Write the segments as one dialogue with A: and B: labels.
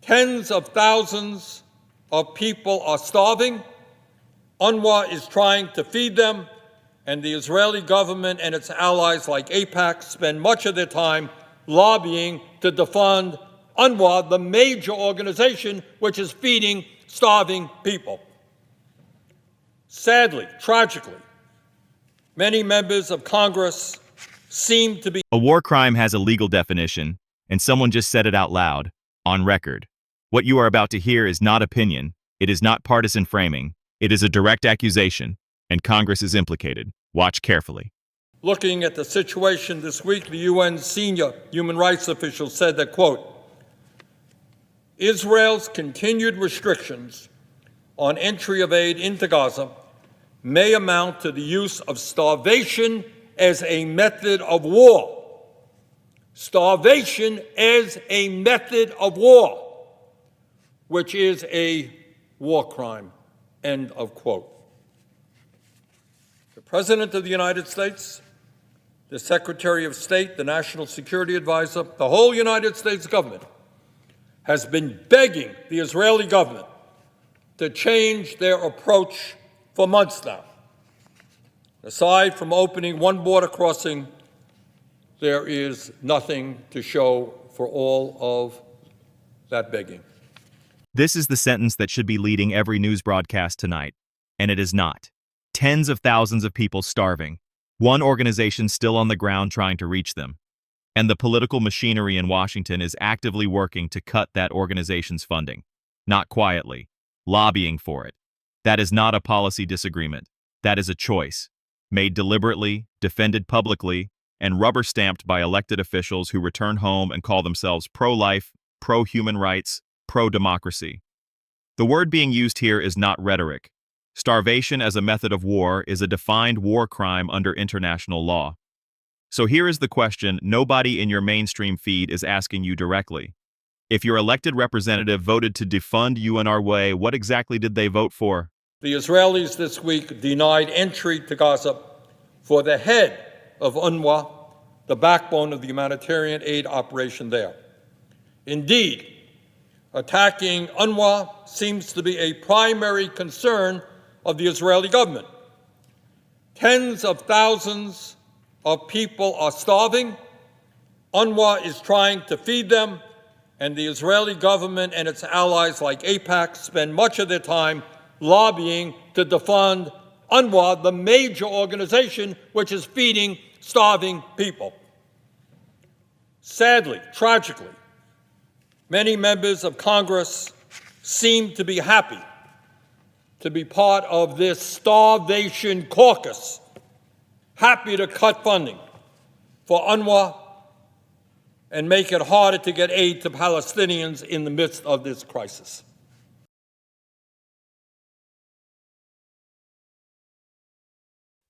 A: Tens of thousands of people are starving. UNRWA is trying to feed them, and the Israeli government and its allies like AIPAC spend much of their time lobbying to defund UNRWA, the major organization which is feeding starving people. Sadly, tragically, many members of Congress seem to be...
B: A war crime has a legal definition, and someone just said it out loud, on record. What you are about to hear is not opinion, it is not partisan framing, it is a direct accusation, and Congress is implicated. Watch carefully.
A: Looking at the situation this week, the UN senior human rights official said that, quote, Israel's continued restrictions on entry of aid into Gaza may amount to the use of starvation as a method of war. Starvation as a method of war, which is a war crime, end of quote. The President of the United States, the Secretary of State, the National Security Advisor, the whole United States government has been begging the Israeli government to change their approach for months now. Aside from opening one border crossing, there is nothing to show for all of that begging.
B: This is the sentence that should be leading every news broadcast tonight, and it is not. Tens of thousands of people starving, one organization still on the ground trying to reach them, and the political machinery in Washington is actively working to cut that organization's funding. Not quietly, lobbying for it. That is not a policy disagreement. That is a choice, made deliberately, defended publicly, and rubber-stamped by elected officials who return home and call themselves pro-life, pro-human rights, pro-democracy. The word being used here is not rhetoric. Starvation as a method of war is a defined war crime under international law. So here is the question nobody in your mainstream feed is asking you directly. If your elected representative voted to defund UNRWA, what exactly did they vote for?
A: The Israelis this week denied entry to Gaza for the head of UNRWA, the backbone of the humanitarian aid operation there. Indeed, attacking UNRWA seems to be a primary concern of the Israeli government. Tens of thousands of people are starving. UNRWA is trying to feed them, and the Israeli government and its allies like AIPAC spend much of their time lobbying to defund UNRWA, the major organization which is feeding starving people. Sadly, tragically, many members of Congress seem to be happy to be part of this Starvation Caucus, happy to cut funding for UNRWA and make it harder to get aid to Palestinians in the midst of this crisis.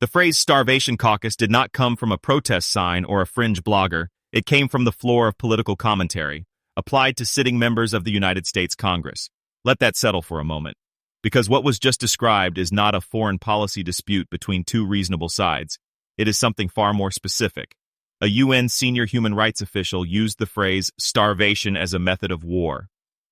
B: The phrase Starvation Caucus did not come from a protest sign or a fringe blogger. It came from the floor of political commentary, applied to sitting members of the United States Congress. Let that settle for a moment. Because what was just described is not a foreign policy dispute between two reasonable sides. It is something far more specific. A UN senior human rights official used the phrase starvation as a method of war.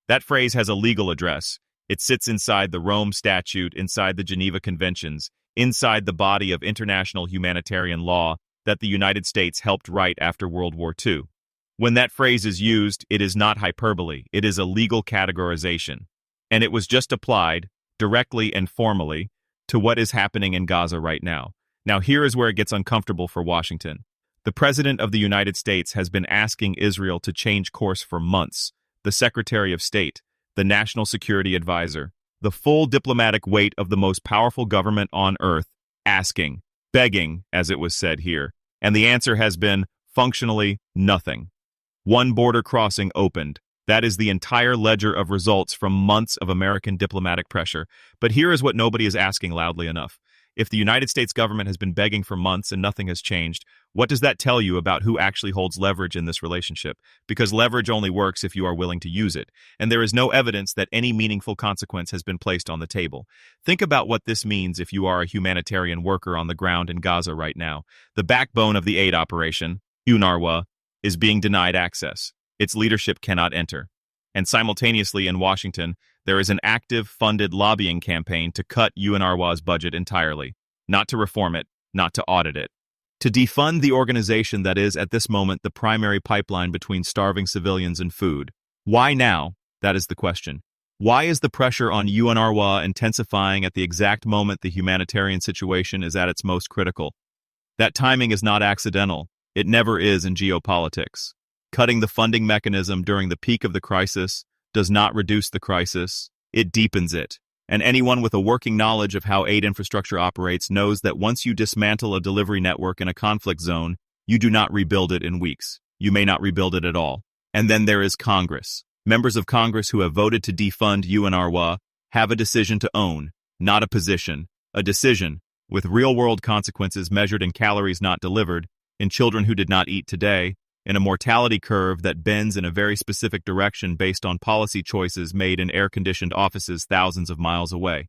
B: That phrase has a legal address. It sits inside the Rome Statute, inside the Geneva Conventions, inside the body of international humanitarian law that the United States helped write after World War II. When that phrase is used, it is not hyperbole. It is a legal categorization. And it was just applied, directly and formally, to what is happening in Gaza right now. Now here is where it gets uncomfortable for Washington. The President of the United States has been asking Israel to change course for months. The Secretary of State, the National Security Advisor, the full diplomatic weight of the most powerful government on earth, asking, begging, as it was said here. And the answer has been, functionally, nothing. One border crossing opened. That is the entire ledger of results from months of American diplomatic pressure. But here is what nobody is asking loudly enough. If the United States government has been begging for months and nothing has changed, what does that tell you about who actually holds leverage in this relationship? Because leverage only works if you are willing to use it, and there is no evidence that any meaningful consequence has been placed on the table. Think about what this means if you are a humanitarian worker on the ground in Gaza right now. The backbone of the aid operation, UNRWA, is being denied access. Its leadership cannot enter. And simultaneously in Washington, there is an active, funded lobbying campaign to cut UNRWA's budget entirely, not to reform it, not to audit it, to defund the organization that is, at this moment, the primary pipeline between starving civilians and food. Why now? That is the question. Why is the pressure on UNRWA intensifying at the exact moment the humanitarian situation is at its most critical? That timing is not accidental. It never is in geopolitics. Cutting the funding mechanism during the peak of the crisis does not reduce the crisis, it deepens it. And anyone with a working knowledge of how aid infrastructure operates knows that once you dismantle a delivery network in a conflict zone, you do not rebuild it in weeks. You may not rebuild it at all. And then there is Congress. Members of Congress who have voted to defund UNRWA have a decision to own, not a position. A decision, with real-world consequences measured in calories not delivered, in children who did not eat today, in a mortality curve that bends in a very specific direction based on policy choices made in air-conditioned offices thousands of miles away.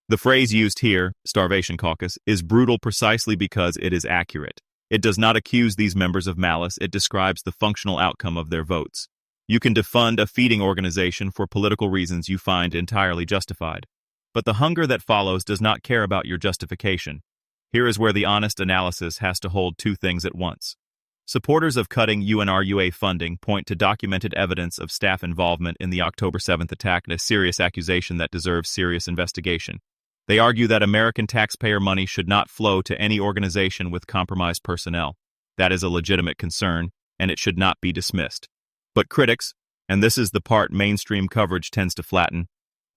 B: The phrase used here, Starvation Caucus, is brutal precisely because it is accurate. It does not accuse these members of malice, it describes the functional outcome of their votes. You can defund a feeding organization for political reasons you find entirely justified. But the hunger that follows does not care about your justification. Here is where the honest analysis has to hold two things at once. Supporters of cutting UNRWA funding point to documented evidence of staff involvement in the October 7th attack, a serious accusation that deserves serious investigation. They argue that American taxpayer money should not flow to any organization with compromised personnel. That is a legitimate concern, and it should not be dismissed. But critics, and this is the part mainstream coverage tends to flatten,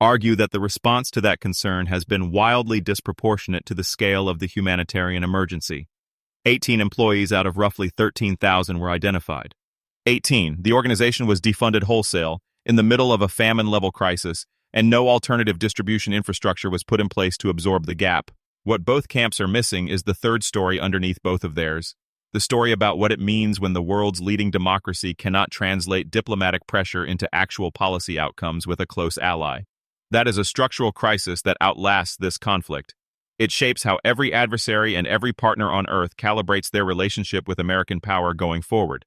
B: argue that the response to that concern has been wildly disproportionate to the scale of the humanitarian emergency. 18 employees out of roughly 13,000 were identified. 18. The organization was defunded wholesale in the middle of a famine-level crisis, and no alternative distribution infrastructure was put in place to absorb the gap. What both camps are missing is the third story underneath both of theirs, the story about what it means when the world's leading democracy cannot translate diplomatic pressure into actual policy outcomes with a close ally. That is a structural crisis that outlasts this conflict. It shapes how every adversary and every partner on Earth calibrates their relationship with American power going forward.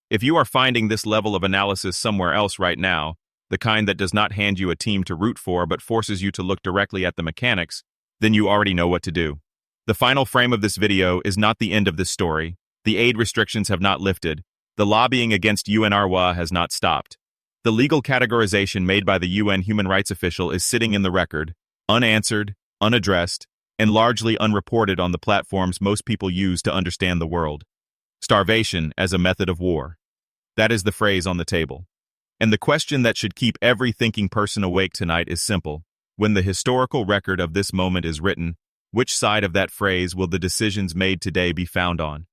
B: If you are finding this level of analysis somewhere else right now, the kind that does not hand you a team to root for but forces you to look directly at the mechanics, then you already know what to do. The final frame of this video is not the end of this story. The aid restrictions have not lifted. The lobbying against UNRWA has not stopped. The legal categorization made by the UN human rights official is sitting in the record, unanswered, unaddressed, and largely unreported on the platforms most people use to understand the world. Starvation as a method of war. That is the phrase on the table. And the question that should keep every thinking person awake tonight is simple. When the historical record of this moment is written, which side of that phrase will the decisions made today be found on?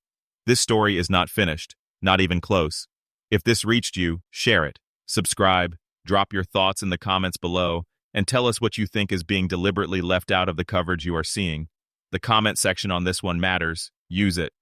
B: This story is not finished, not even close. If this reached you, share it, subscribe, drop your thoughts in the comments below, and tell us what you think is being deliberately left out of the coverage you are seeing. The comment section on this one matters. Use it.